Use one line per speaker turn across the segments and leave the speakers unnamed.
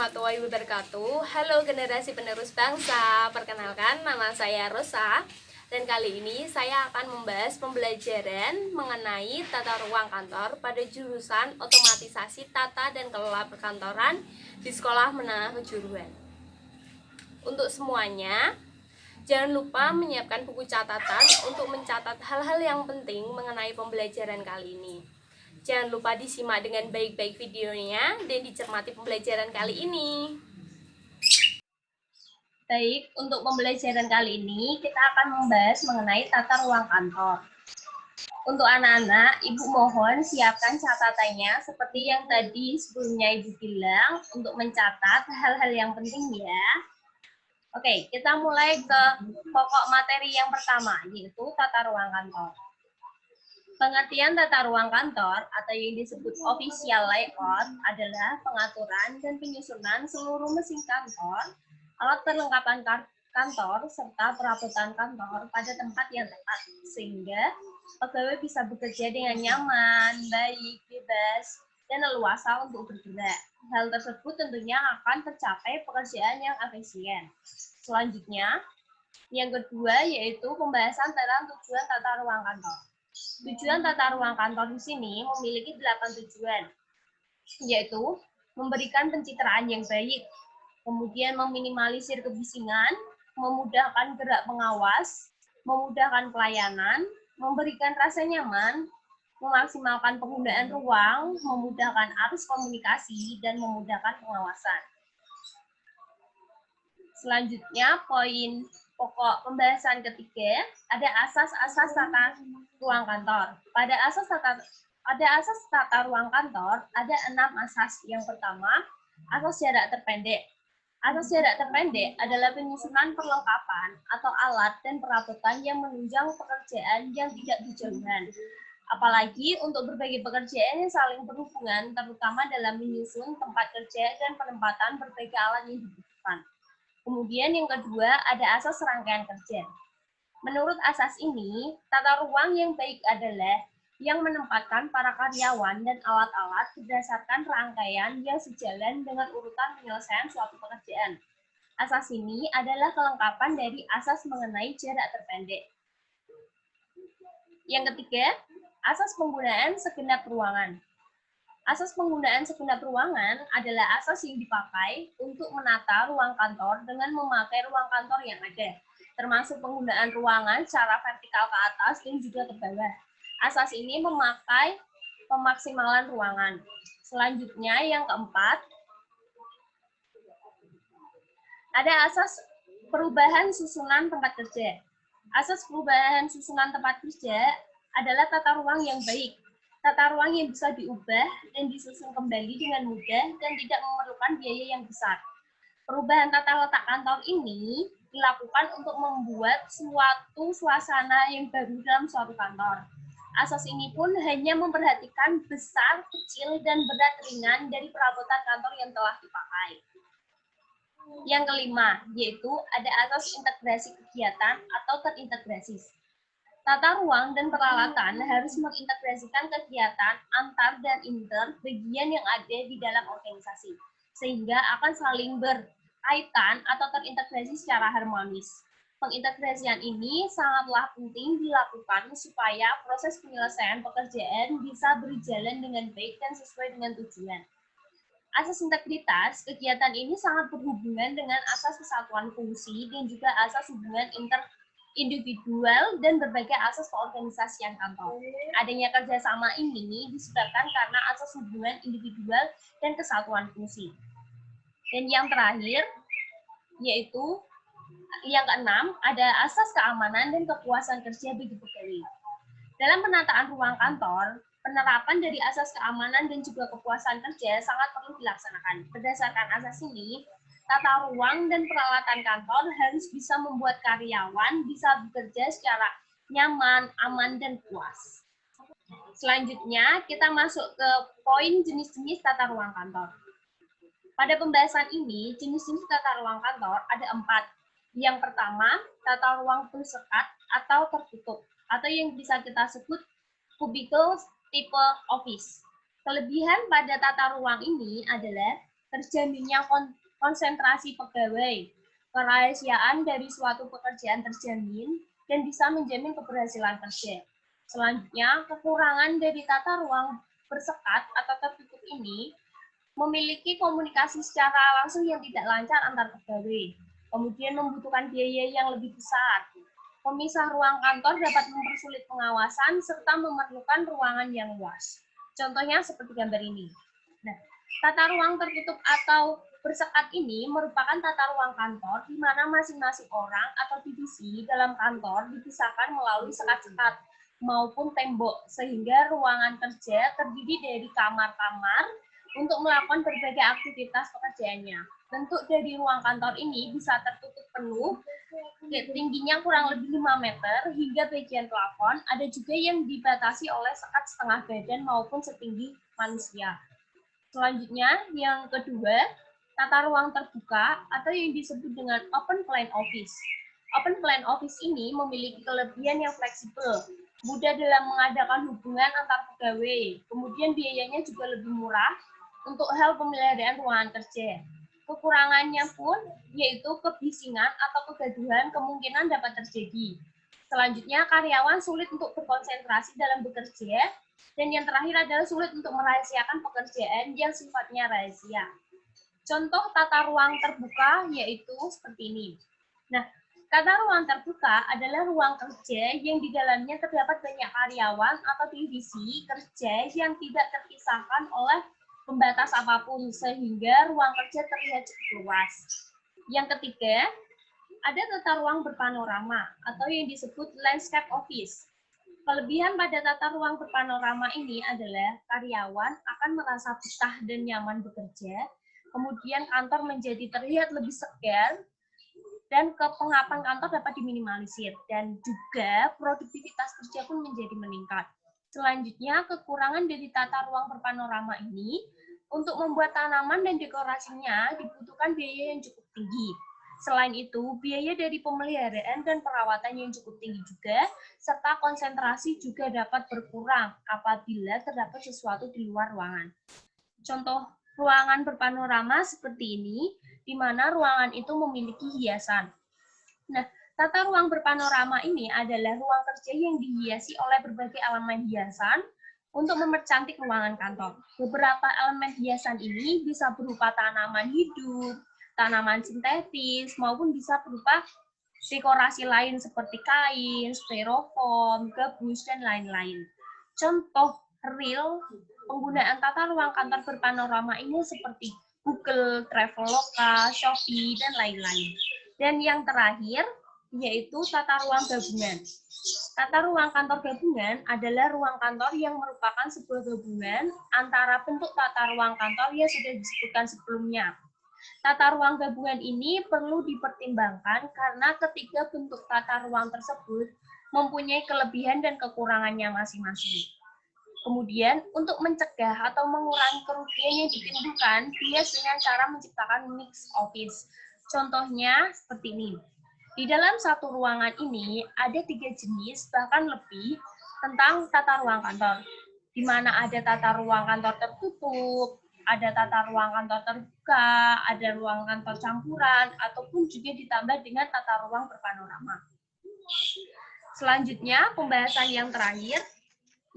warahmatullahi wabarakatuh. Halo generasi penerus bangsa, perkenalkan nama saya Rosa. Dan kali ini saya akan membahas pembelajaran mengenai tata ruang kantor pada jurusan otomatisasi tata dan kelola perkantoran di Sekolah Menengah Kejuruan. Untuk semuanya, jangan lupa menyiapkan buku catatan untuk mencatat hal-hal yang penting mengenai pembelajaran kali ini. Jangan lupa disimak dengan baik-baik videonya dan dicermati pembelajaran kali ini. Baik, untuk pembelajaran kali ini kita akan membahas mengenai tata ruang kantor. Untuk anak-anak, Ibu mohon siapkan catatannya seperti yang tadi sebelumnya Ibu bilang untuk mencatat hal-hal yang penting ya. Oke, kita mulai ke pokok materi yang pertama, yaitu tata ruang kantor. Pengertian tata ruang kantor atau yang disebut official layout adalah pengaturan dan penyusunan seluruh mesin kantor, alat perlengkapan kantor, serta perabotan kantor pada tempat yang tepat, sehingga pegawai bisa bekerja dengan nyaman, baik, bebas, dan leluasa untuk bergerak. Hal tersebut tentunya akan tercapai pekerjaan yang efisien. Selanjutnya, yang kedua yaitu pembahasan tentang tujuan tata ruang kantor. Tujuan tata ruang kantor di sini memiliki 8 tujuan, yaitu memberikan pencitraan yang baik, kemudian meminimalisir kebisingan, memudahkan gerak pengawas, memudahkan pelayanan, memberikan rasa nyaman, memaksimalkan penggunaan ruang, memudahkan arus komunikasi, dan memudahkan pengawasan. Selanjutnya, poin pokok pembahasan ketiga, ada asas-asas tata ruang kantor. Pada asas tata ruang kantor, ada 6 asas. Yang pertama, asas jarak terpendek. Asas jarak terpendek adalah penyusunan perlengkapan atau alat dan perabotan yang menunjang pekerjaan yang tidak berjauhan. Apalagi untuk berbagai pekerjaan yang saling berhubungan, terutama dalam menyusun tempat kerja dan penempatan berbagai alat yang dibutuhkan. Kemudian yang kedua, ada asas rangkaian kerja. Menurut asas ini, tata ruang yang baik adalah yang menempatkan para karyawan dan alat-alat berdasarkan rangkaian yang sejalan dengan urutan penyelesaian suatu pekerjaan. Asas ini adalah kelengkapan dari asas mengenai jarak terpendek. Yang ketiga, asas penggunaan segenap ruangan. Asas penggunaan segenap ruangan adalah asas yang dipakai untuk menata ruang kantor dengan memakai ruang kantor yang ada, termasuk penggunaan ruangan secara vertikal ke atas dan juga ke bawah. Asas ini memakai pemaksimalan ruangan. Selanjutnya yang keempat, ada asas perubahan susunan tempat kerja. Asas perubahan susunan tempat kerja adalah tata ruang yang baik. Tata ruang yang bisa diubah dan disusun kembali dengan mudah dan tidak memerlukan biaya yang besar. Perubahan tata letak kantor ini dilakukan untuk membuat suatu suasana yang baru dalam suatu kantor. Asas ini pun hanya memperhatikan besar, kecil, dan berat ringan dari perabotan kantor yang telah dipakai. Yang kelima, yaitu ada asas integrasi kegiatan atau terintegrasi. Tata ruang dan peralatan harus mengintegrasikan kegiatan antar dan inter bagian yang ada di dalam organisasi, sehingga akan saling berkaitan atau terintegrasi secara harmonis. Pengintegrasian ini sangatlah penting dilakukan supaya proses penyelesaian pekerjaan bisa berjalan dengan baik dan sesuai dengan tujuan. Asas integritas, kegiatan ini sangat berhubungan dengan asas kesatuan fungsi dan juga asas hubungan individual dan berbagai asas keorganisasian kantor. Adanya kerjasama ini disebabkan karena asas hubungan individual dan kesatuan fungsi. Dan yang terakhir, yaitu yang keenam, ada asas keamanan dan kepuasan kerja bagi pegawai. Dalam penataan ruang kantor, penerapan dari asas keamanan dan juga kepuasan kerja sangat perlu dilaksanakan. Berdasarkan asas ini, tata ruang dan peralatan kantor harus bisa membuat karyawan bisa bekerja secara nyaman, aman, dan puas. Selanjutnya, kita masuk ke poin jenis-jenis tata ruang kantor. Pada pembahasan ini, jenis-jenis tata ruang kantor ada 4. Yang pertama, tata ruang bersekat atau tertutup, atau yang bisa kita sebut kubikel tipe office. Kelebihan pada tata ruang ini adalah terjaminnya konsentrasi pegawai, kerahasiaan dari suatu pekerjaan terjamin, dan bisa menjamin keberhasilan kerja. Selanjutnya, kekurangan dari tata ruang bersekat atau tertutup ini memiliki komunikasi secara langsung yang tidak lancar antar pegawai, kemudian membutuhkan biaya yang lebih besar. Pemisah ruang kantor dapat mempersulit pengawasan serta memerlukan ruangan yang luas. Contohnya seperti gambar ini. Nah, tata ruang tertutup atau bersekat ini merupakan tata ruang kantor di mana masing-masing orang atau divisi dalam kantor dipisahkan melalui sekat-sekat maupun tembok, sehingga ruangan kerja terdiri dari kamar-kamar untuk melakukan berbagai aktivitas pekerjaannya. Bentuk dari ruang kantor ini bisa tertutup penuh, tingginya kurang lebih 5 meter hingga bagian plafon, ada juga yang dibatasi oleh sekat setengah badan maupun setinggi manusia. Selanjutnya, yang kedua, tata ruang terbuka atau yang disebut dengan open plan office. Open plan office ini memiliki kelebihan yang fleksibel, mudah dalam mengadakan hubungan antar pegawai, kemudian biayanya juga lebih murah untuk hal pemeliharaan ruangan kerja. Kekurangannya pun yaitu kebisingan atau kegaduhan kemungkinan dapat terjadi. Selanjutnya, karyawan sulit untuk berkonsentrasi dalam bekerja, dan yang terakhir adalah sulit untuk merahasiakan pekerjaan yang sifatnya rahasia. Contoh tata ruang terbuka yaitu seperti ini. Nah, tata ruang terbuka adalah ruang kerja yang di dalamnya terdapat banyak karyawan atau divisi kerja yang tidak terpisahkan oleh pembatas apapun, sehingga ruang kerja terlihat cukup luas. Yang ketiga, ada tata ruang berpanorama atau yang disebut landscape office. Kelebihan pada tata ruang berpanorama ini adalah karyawan akan merasa betah dan nyaman bekerja, kemudian kantor menjadi terlihat lebih segar, dan kepengapan kantor dapat diminimalisir, dan juga produktivitas kerja pun menjadi meningkat. Selanjutnya, kekurangan dari tata ruang berpanorama ini, untuk membuat tanaman dan dekorasinya dibutuhkan biaya yang cukup tinggi. Selain itu, biaya dari pemeliharaan dan perawatan yang cukup tinggi juga, serta konsentrasi juga dapat berkurang apabila terdapat sesuatu di luar ruangan. Contoh ruangan berpanorama seperti ini, di mana ruangan itu memiliki hiasan. Nah, tata ruang berpanorama ini adalah ruang kerja yang dihiasi oleh berbagai elemen hiasan untuk mempercantik ruangan kantor. Beberapa elemen hiasan ini bisa berupa tanaman hidup, tanaman sintetis, maupun bisa berupa dekorasi lain seperti kain, styrofoam, gabus, dan lain-lain. Contoh real penggunaan tata ruang kantor berpanorama ini seperti Google, Traveloka, Shopee, dan lain-lain. Dan yang terakhir, yaitu tata ruang gabungan. Tata ruang kantor gabungan adalah ruang kantor yang merupakan sebuah gabungan antara bentuk tata ruang kantor yang sudah disebutkan sebelumnya. Tata ruang gabungan ini perlu dipertimbangkan karena ketiga bentuk tata ruang tersebut mempunyai kelebihan dan kekurangannya masing-masing. Kemudian, untuk mencegah atau mengurangi kerugian yang ditimbulkan, bias dengan cara menciptakan mix office. Contohnya seperti ini. Di dalam satu ruangan ini ada 3 jenis, bahkan lebih, tentang tata ruang kantor. Di mana ada tata ruang kantor tertutup, ada tata ruang kantor terbuka, ada ruang kantor campuran, ataupun juga ditambah dengan tata ruang berpanorama. Selanjutnya, pembahasan yang terakhir,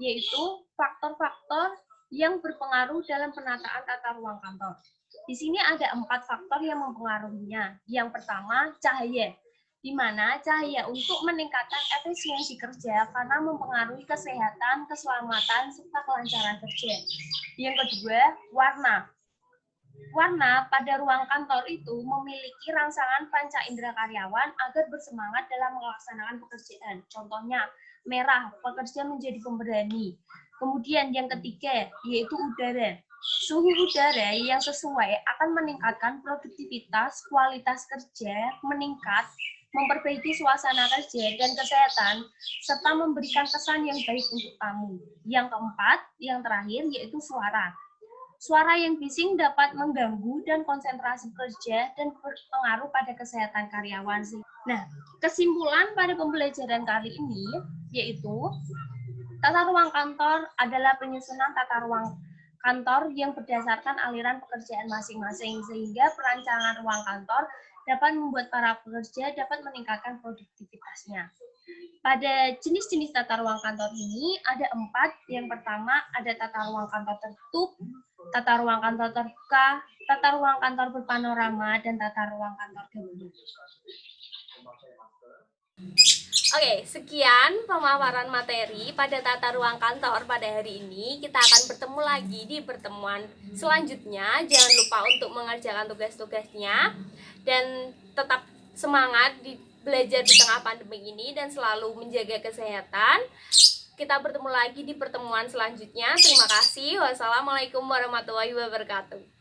yaitu faktor-faktor yang berpengaruh dalam penataan tata ruang kantor. Di sini ada 4 faktor yang mempengaruhinya. Yang pertama, cahaya, di mana cahaya untuk meningkatkan efisiensi kerja karena mempengaruhi kesehatan, keselamatan, serta kelancaran kerja. Yang kedua, warna. Warna pada ruang kantor itu memiliki rangsangan panca indera karyawan agar bersemangat dalam melaksanakan pekerjaan. Contohnya, merah, pekerja menjadi pemberani. Kemudian yang ketiga, yaitu udara. Suhu udara yang sesuai akan meningkatkan produktivitas, kualitas kerja, meningkat, memperbaiki suasana kerja dan kesehatan, serta memberikan kesan yang baik untuk tamu. Yang keempat, yang terakhir, yaitu suara. Suara yang bising dapat mengganggu dan konsentrasi kerja dan berpengaruh pada kesehatan karyawan. Nah, kesimpulan pada pembelajaran kali ini, yaitu tata ruang kantor adalah penyusunan tata ruang kantor yang berdasarkan aliran pekerjaan masing-masing, sehingga perancangan ruang kantor dapat membuat para pekerja dapat meningkatkan produktivitasnya. Pada jenis-jenis tata ruang kantor ini ada 4. Yang pertama ada tata ruang kantor tertutup, tata ruang kantor terbuka, tata ruang kantor berpanorama, dan tata ruang kantor gabungan. Oke, sekian pemaparan materi pada tata ruang kantor pada hari ini. Kita akan bertemu lagi di pertemuan selanjutnya. Jangan lupa untuk mengerjakan tugas-tugasnya dan tetap semangat belajar di tengah pandemi ini dan selalu menjaga kesehatan. Kita bertemu lagi di pertemuan selanjutnya. Terima kasih. Wassalamualaikum warahmatullahi wabarakatuh.